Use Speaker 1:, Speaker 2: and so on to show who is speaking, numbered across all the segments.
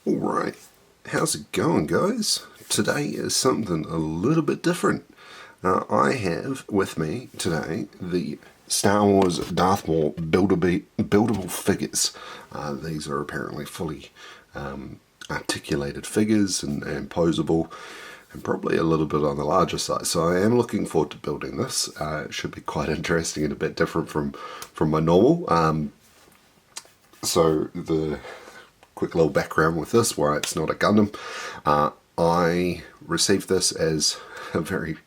Speaker 1: Alright, how's it going, guys? Today is something a little bit different. I have with me today the Star Wars Darth Maul buildable figures. These are apparently fully articulated figures and poseable, and probably a little bit on the larger side. So I am looking forward to building this. It should be quite interesting and a bit different from my normal. So the quick little background with this, why it's not a Gundam. I received this as a very,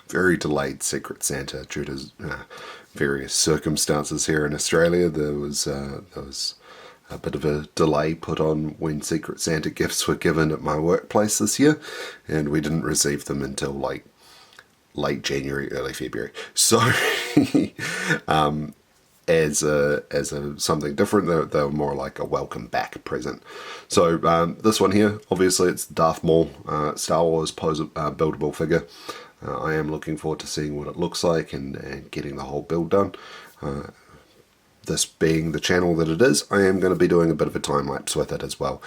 Speaker 1: very delayed Secret Santa due to various circumstances here in Australia. There was a bit of a delay put on when Secret Santa gifts were given at my workplace this year, and we didn't receive them until like late January, early February. So as something different, they were more like a welcome back present. So this one here, obviously it's Darth Maul, Star Wars buildable figure. I am looking forward to seeing what it looks like and getting the whole build done. This being the channel that it is, I am going to be doing a bit of a time lapse with it as well.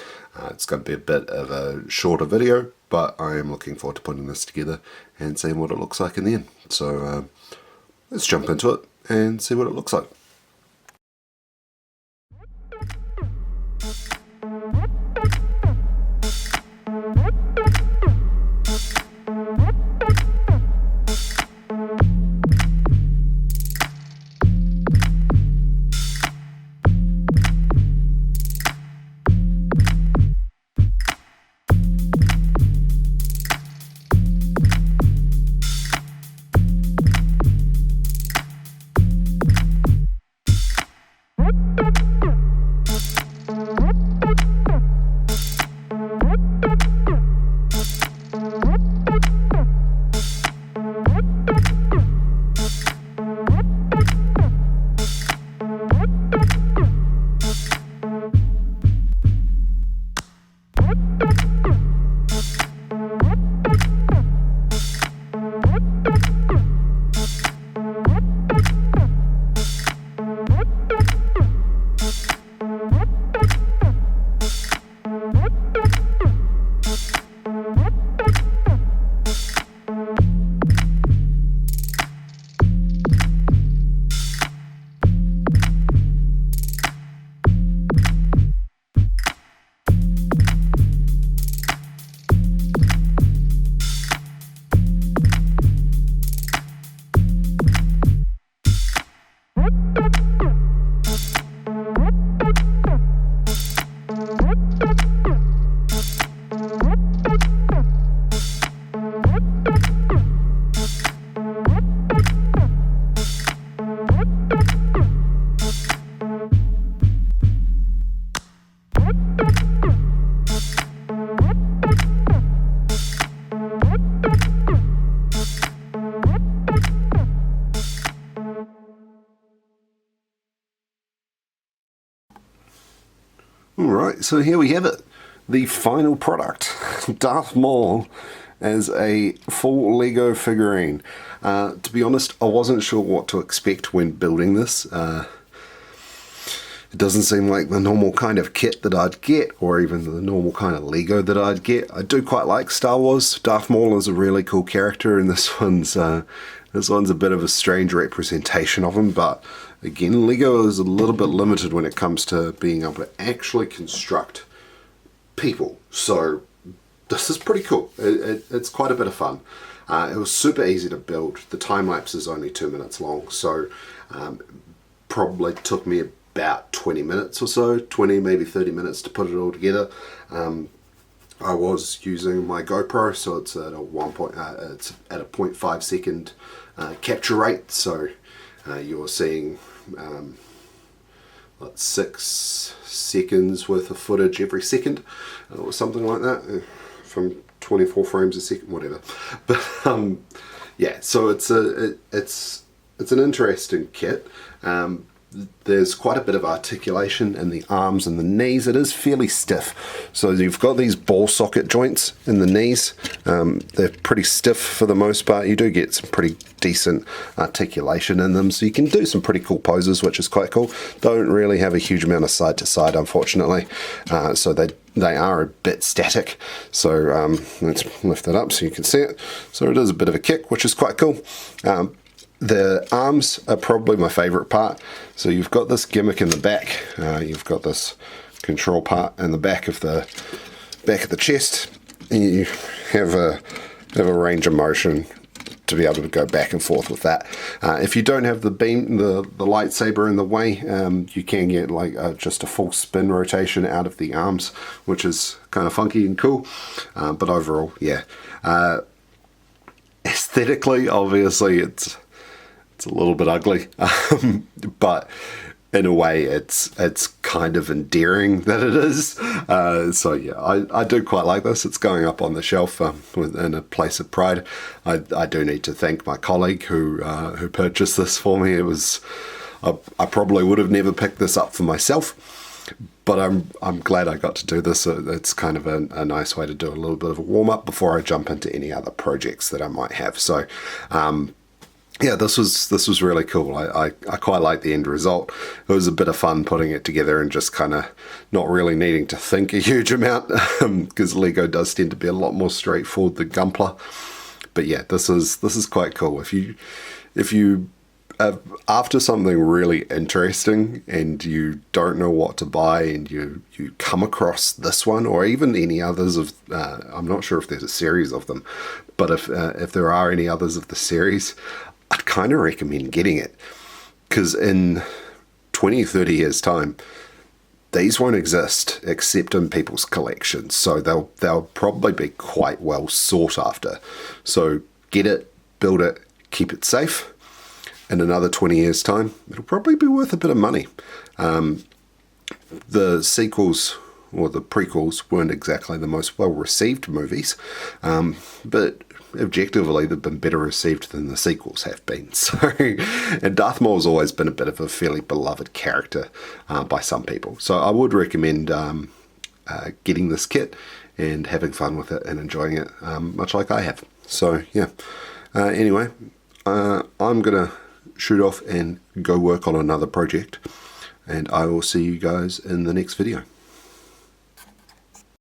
Speaker 1: It's going to be a bit of a shorter video, but I am looking forward to putting this together and seeing what it looks like in the end. So let's jump into it and see what it looks like. Alright, so here we have it. The final product. Darth Maul as a full Lego figurine. To be honest, I wasn't sure what to expect when building this. It doesn't seem like the normal kind of kit that I'd get, or even the normal kind of Lego that I'd get. I do quite like Star Wars. Darth Maul is a really cool character, and this one's a bit of a strange representation of him, but again, Lego is a little bit limited when it comes to being able to actually construct people. So this is pretty cool. It's quite a bit of fun. It was super easy to build. The time lapse is only 2 minutes long, so probably took me about 20 minutes or so, 20 maybe 30 minutes to put it all together. I was using my GoPro, so it's at a 0.5 second capture rate, so you're seeing 6 seconds worth of footage every second, or something like that, from 24 frames a second, whatever. But yeah, so it's an interesting kit. there's quite a bit of articulation in the arms and the knees. It is fairly stiff. So you've got these ball socket joints in the knees. They're pretty stiff for the most part. You do get some pretty decent articulation in them, so you can do some pretty cool poses, which is quite cool. Don't really have a huge amount of side to side, unfortunately. So they are a bit static. So let's lift it up so you can see it. So it is a bit of a kick, which is quite cool. The arms are probably my favourite part. So you've got this gimmick in the back. You've got this control part in the back of the chest, and you have a range of motion to be able to go back and forth with that. If you don't have the beam, the lightsaber in the way, you can get like just a full spin rotation out of the arms, which is kind of funky and cool. But overall, yeah. Aesthetically, obviously, it's a little bit ugly, but in a way it's kind of endearing that it is. So yeah, I do quite like this. It's going up on the shelf in a place of pride. I do need to thank my colleague who purchased this for me. It was I probably would have never picked this up for myself, but I'm glad I got to do this. It's kind of a nice way to do a little bit of a warm up before I jump into any other projects that I might have. So yeah, this was really cool. I quite like the end result. It was a bit of fun putting it together and just kind of not really needing to think a huge amount, because Lego does tend to be a lot more straightforward than Gunpla. But yeah, this is quite cool. If you after something really interesting and you don't know what to buy, and you come across this one or even any others of I'm not sure if there's a series of them, but if there are any others of the series, I'd kind of recommend getting it, because in 20-30 years time these won't exist except in people's collections, so they'll probably be quite well sought after. So get it, build it, keep it safe. In another 20 years time it'll probably be worth a bit of money. The sequels or the prequels weren't exactly the most well received movies, but objectively they've been better received than the sequels have been. So, and Darth Maul's always been a bit of a fairly beloved character by some people. So I would recommend getting this kit and having fun with it and enjoying it, much like I have. So yeah. Anyway, I'm gonna shoot off and go work on another project, and I will see you guys in the next video.